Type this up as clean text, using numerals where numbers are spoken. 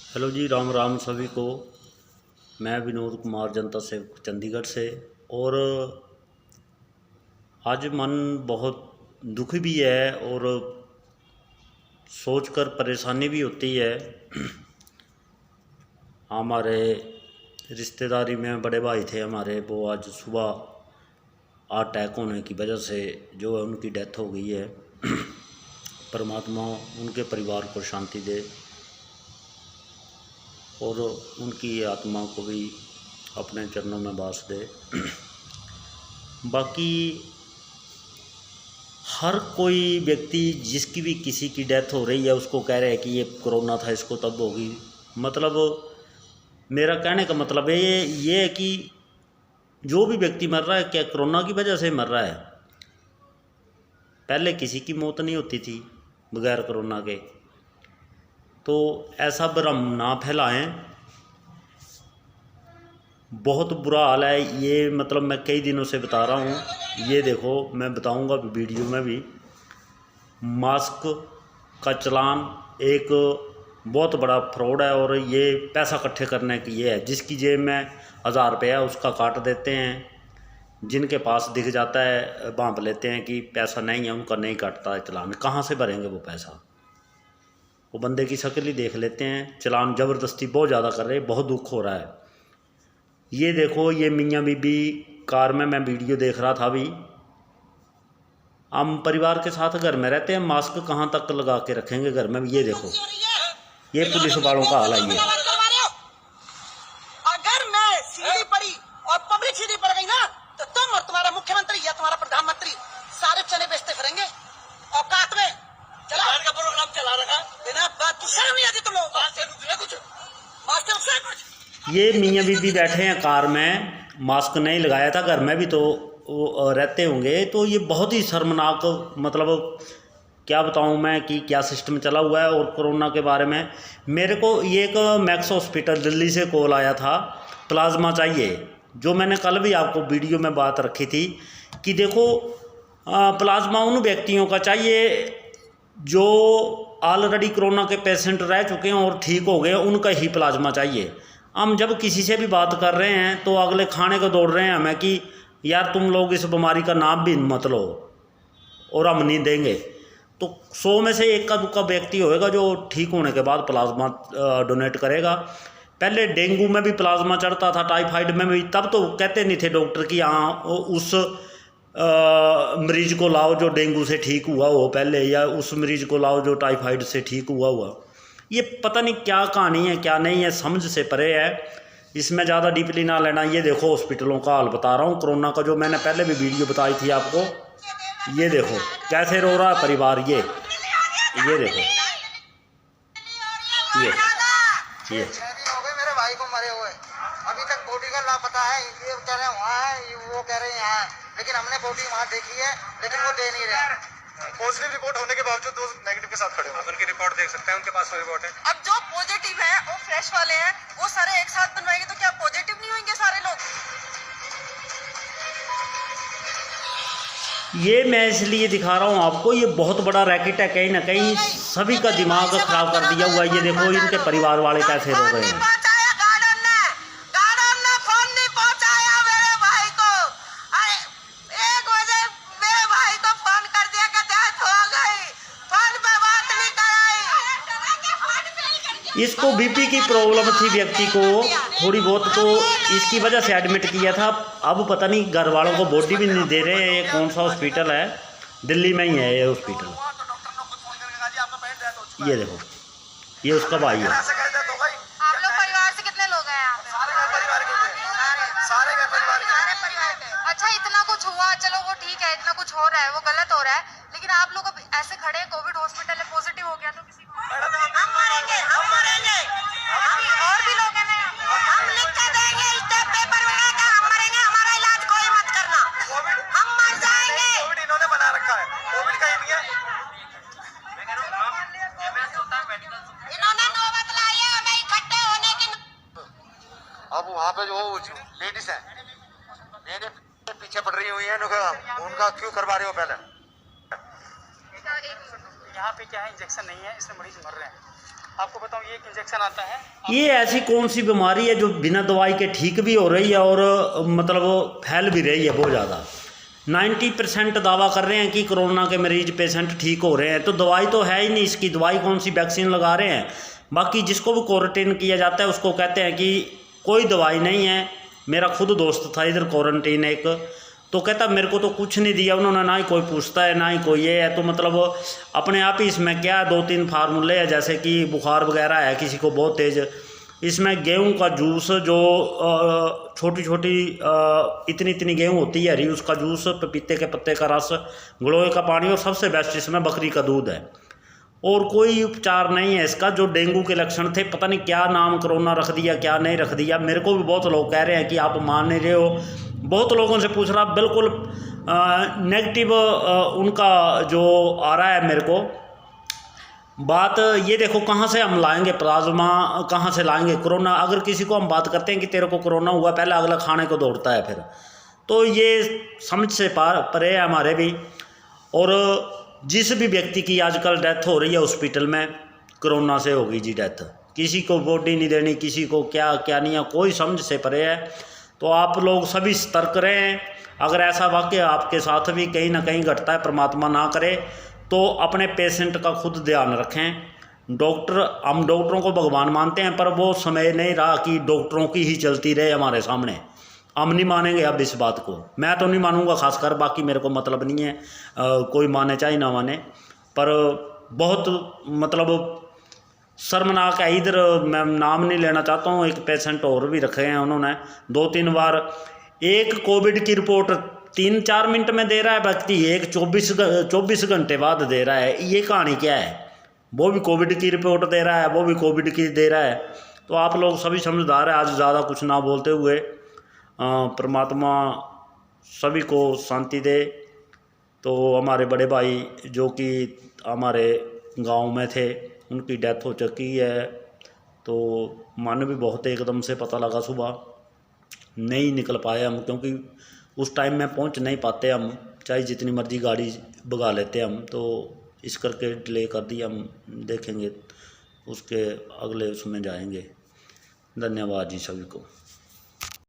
Hello जी, राम राम सभी को। मैं विनोद कुमार, जनता सेवक चंडीगढ़ से। और आज मन बहुत दुखी भी है और सोचकर परेशानी भी होती है। हमारे रिश्तेदारी में बड़े भाई थे हमारे, वो आज सुबह अटैक होने की वजह से जो है उनकी डेथ हो गई है। परमात्मा उनके परिवार को शांति दे और उनकी आत्मा को भी अपने चरणों में वास दे। बाकी हर कोई व्यक्ति जिसकी भी किसी की डेथ हो रही है उसको कह रहे हैं कि ये कोरोना था, इसको तब होगी। मतलब मेरा कहने का मतलब ये है कि जो भी व्यक्ति मर रहा है क्या कोरोना की वजह से मर रहा है? पहले किसी की मौत नहीं होती थी बगैर कोरोना के। तो ऐसा भ्रम ना फैलाएं। बहुत बुरा हाल है ये, मतलब मैं कई दिनों से बता रहा हूँ। ये देखो, मैं बताऊँगा वीडियो में भी। मास्क का चलान एक बहुत बड़ा फ्रॉड है और ये पैसा इकट्ठे करने की ये है। जिसकी जेब में 1000 रुपये है उसका काट देते हैं। जिनके पास दिख जाता है भांप लेते हैं कि पैसा नहीं है, उनका नहीं काटता है चलान। कहाँ से भरेंगे वो पैसा? वो बंदे की शक्ल ही देख लेते हैं। चलान ज़बरदस्ती बहुत ज़्यादा कर रहे हैं, बहुत दुख हो रहा है। ये देखो, ये मियाँ बीबी कार में, मैं वीडियो देख रहा था अभी। हम परिवार के साथ घर में रहते हैं, मास्क कहाँ तक लगा के रखेंगे घर में? ये देखो, ये पुलिस वालों का हाल है। ये अगर मैं सीढ़ी पड़ी और पब्लिक सीढ़ी पड़ गई ना, तो तुम और तुम्हारा मुख्यमंत्री या तुम्हारा प्रधानमंत्री सारे चने बेचते फिरेंगे औकात में। चला का प्रोग्राम चला रखा बिना बात, शर्म नहीं आती तुम लोगों को? कुछ ये मियाँ बीबी बैठे हैं कार में, मास्क नहीं लगाया था। घर में भी तो रहते होंगे। तो ये बहुत ही शर्मनाक, मतलब क्या बताऊं मैं कि क्या सिस्टम चला हुआ है। और कोरोना के बारे में मेरे को ये एक मैक्स हॉस्पिटल दिल्ली से कॉल आया था, प्लाज्मा चाहिए। जो मैंने कल भी आपको वीडियो में बात रखी थी कि देखो, प्लाज्मा उन व्यक्तियों का चाहिए जो ऑलरेडी कोरोना के पेशेंट रह चुके हैं और ठीक हो गए, उनका ही प्लाज्मा चाहिए। हम जब किसी से भी बात कर रहे हैं तो अगले खाने को दौड़ रहे हैं हमें कि यार तुम लोग इस बीमारी का नाम भी मत लो और हम नहीं देंगे। तो 100 में से एक का दुक्का व्यक्ति होएगा जो ठीक होने के बाद प्लाज्मा डोनेट करेगा। पहले डेंगू में भी प्लाज्मा चढ़ता था, टाइफाइड में भी। तब तो कहते नहीं थे डॉक्टर कि हाँ उस मरीज को लाओ जो डेंगू से ठीक हुआ हो पहले, या उस मरीज को लाओ जो टाइफाइड से ठीक हुआ। ये पता नहीं क्या कहानी है, क्या नहीं है, समझ से परे है। इसमें ज़्यादा डीपली ना लेना। ये देखो हॉस्पिटलों का हाल बता रहा हूँ कोरोना का, जो मैंने पहले भी वीडियो बताई थी आपको। ये देखो कैसे रो रहा है परिवार। ये देखो, ये मेरे भाई को मरे हुए अभी तक बॉडी का लापता है। ये कह रहे हैं वहाँ है, वो कह रहे हैं यहाँ, लेकिन हमने बॉडी वहाँ देखी है, लेकिन वो दे नहीं रहे। पॉजिटिव रिपोर्ट होने के बावजूद वो नेगेटिव के साथ खड़े हैं। उनकी रिपोर्ट देख सकते हैं, उनके पास रिपोर्ट है। अब जो पॉजिटिव है वो फ्रेश वाले हैं, वो सारे एक साथ बनवाएंगे तो क्या पॉजिटिव नहीं होंगे सारे लोग? ये मैं इसलिए दिखा रहा हूँ आपको, ये बहुत बड़ा रैकेट है। कहीं ना कहीं सभी का दिमाग खराब कर दिया हुआ है। ये देखो इनके परिवार वाले कैसे रो रहे हैं। इसको बीपी की प्रॉब्लम थी व्यक्ति को थोड़ी बहुत, तो इसकी वजह से एडमिट किया था। अब पता नहीं घर वालों को बॉडी भी नहीं दे रहे हैं। ये कौन सा हॉस्पिटल है? दिल्ली में ही है ये हॉस्पिटल। ये देखो, ये उसका भाई है। आप लोग परिवार से कितने लोग हैं? सारे घर परिवार के। अच्छा, इतना कुछ हुआ, चलो वो ठीक है, इतना कुछ हो रहा है वो गलत हो रहा है, लेकिन आप लोग अब ऐसे खड़े हैं, कोविड हॉस्पिटल में पॉजिटिव हो गया तो किसी को हम मरेंगे और भी लोग हैं ना, हम लिख के देंगे इस पेपर में कि हम मरेंगे, हमारा इलाज कोई मत करना, हम मर जाएंगे। कोविड इन्होंने बना रखा है, कोविड का ही नहीं है। इन्होंने नौबत लाई है हमें इकट्ठे होने की। अब वहाँ पे जो लेडीज है मेरे पीछे पड़ रही हुई है, उनका क्यों करवा रहे हो? पहले यहाँ पे क्या है, इंजेक्शन नहीं है, इसमें मरीज मर रहे हैं। आपको बताऊं ये एक इंजेक्शन आता है। ये ऐसी कौन सी बीमारी है जो बिना दवाई के ठीक भी हो रही है और मतलब फैल भी रही है बहुत ज़्यादा। 90% दावा कर रहे हैं कि कोरोना के मरीज पेशेंट ठीक हो रहे हैं, तो दवाई तो है ही नहीं इसकी। दवाई कौन सी, वैक्सीन लगा रहे हैं। बाकी जिसको भी क्वारंटीन किया जाता है उसको कहते हैं कि कोई दवाई नहीं है। मेरा खुद दोस्त था इधर क्वारंटीन एक, तो कहता मेरे को तो कुछ नहीं दिया उन्होंने, ना ही कोई पूछता है ना ही कोई ये है। तो मतलब अपने आप ही इसमें क्या 2-3 फार्मूले हैं, जैसे कि बुखार वगैरह है किसी को बहुत तेज़, इसमें गेहूं का जूस जो छोटी छोटी इतनी इतनी गेहूं होती है हरी, उसका जूस, पपीते के पत्ते का रस, गलोए का पानी, और सबसे बेस्ट इसमें बकरी का दूध है। और कोई उपचार नहीं है इसका। जो डेंगू के लक्षण थे, पता नहीं क्या नाम कोरोना रख दिया क्या नहीं रख दिया। मेरे को भी बहुत लोग कह रहे हैं कि आप मान नहीं रहे हो, बहुत लोगों से पूछ रहा, बिल्कुल नेगेटिव उनका जो आ रहा है मेरे को बात। ये देखो कहाँ से हम लाएंगे प्लाज्मा, कहाँ से लाएंगे कोरोना। अगर किसी को हम बात करते हैं कि तेरे को कोरोना हुआ, पहले अगला खाने को दौड़ता है फिर। तो ये समझ से परे है हमारे भी। और जिस भी व्यक्ति की आजकल डेथ हो रही है हॉस्पिटल में, कोरोना से होगी जी डेथ। किसी को बॉडी नहीं देनी, किसी को क्या क्या नहीं है, कोई समझ से परे है। तो आप लोग सभी सतर्क रहें। अगर ऐसा वाकया आपके साथ भी कहीं ना कहीं घटता है, परमात्मा ना करे, तो अपने पेशेंट का खुद ध्यान रखें। डॉक्टर, हम डॉक्टरों को भगवान मानते हैं, पर वो समय नहीं रहा कि डॉक्टरों की ही चलती रहे हमारे सामने। हम नहीं मानेंगे अब इस बात को, मैं तो नहीं मानूंगा खासकर, बाकी मेरे को मतलब नहीं है, कोई माने चाहे ना माने। पर बहुत मतलब शर्मनाक है। इधर मैं नाम नहीं लेना चाहता हूँ, एक पेशेंट और भी रखे हैं उन्होंने 2-3 बार। एक कोविड की रिपोर्ट 3-4 मिनट में दे रहा है व्यक्ति, एक 24 घंटे बाद दे रहा है। ये कहानी क्या है? वो भी कोविड की रिपोर्ट दे रहा है, वो भी कोविड की दे रहा है। तो आप लोग सभी समझदार हैं। आज ज़्यादा कुछ ना बोलते हुए, परमात्मा सभी को शांति दे। तो हमारे बड़े भाई जो कि हमारे गांव में थे, उनकी डेथ हो चुकी है। तो मन भी बहुत एकदम से पता लगा, सुबह नहीं निकल पाए हम, क्योंकि उस टाइम में पहुंच नहीं पाते हम, चाहे जितनी मर्जी गाड़ी भगा लेते हम। तो इस करके डिले कर दिया। हम देखेंगे उसके अगले उसमें जाएंगे। धन्यवाद जी सभी को।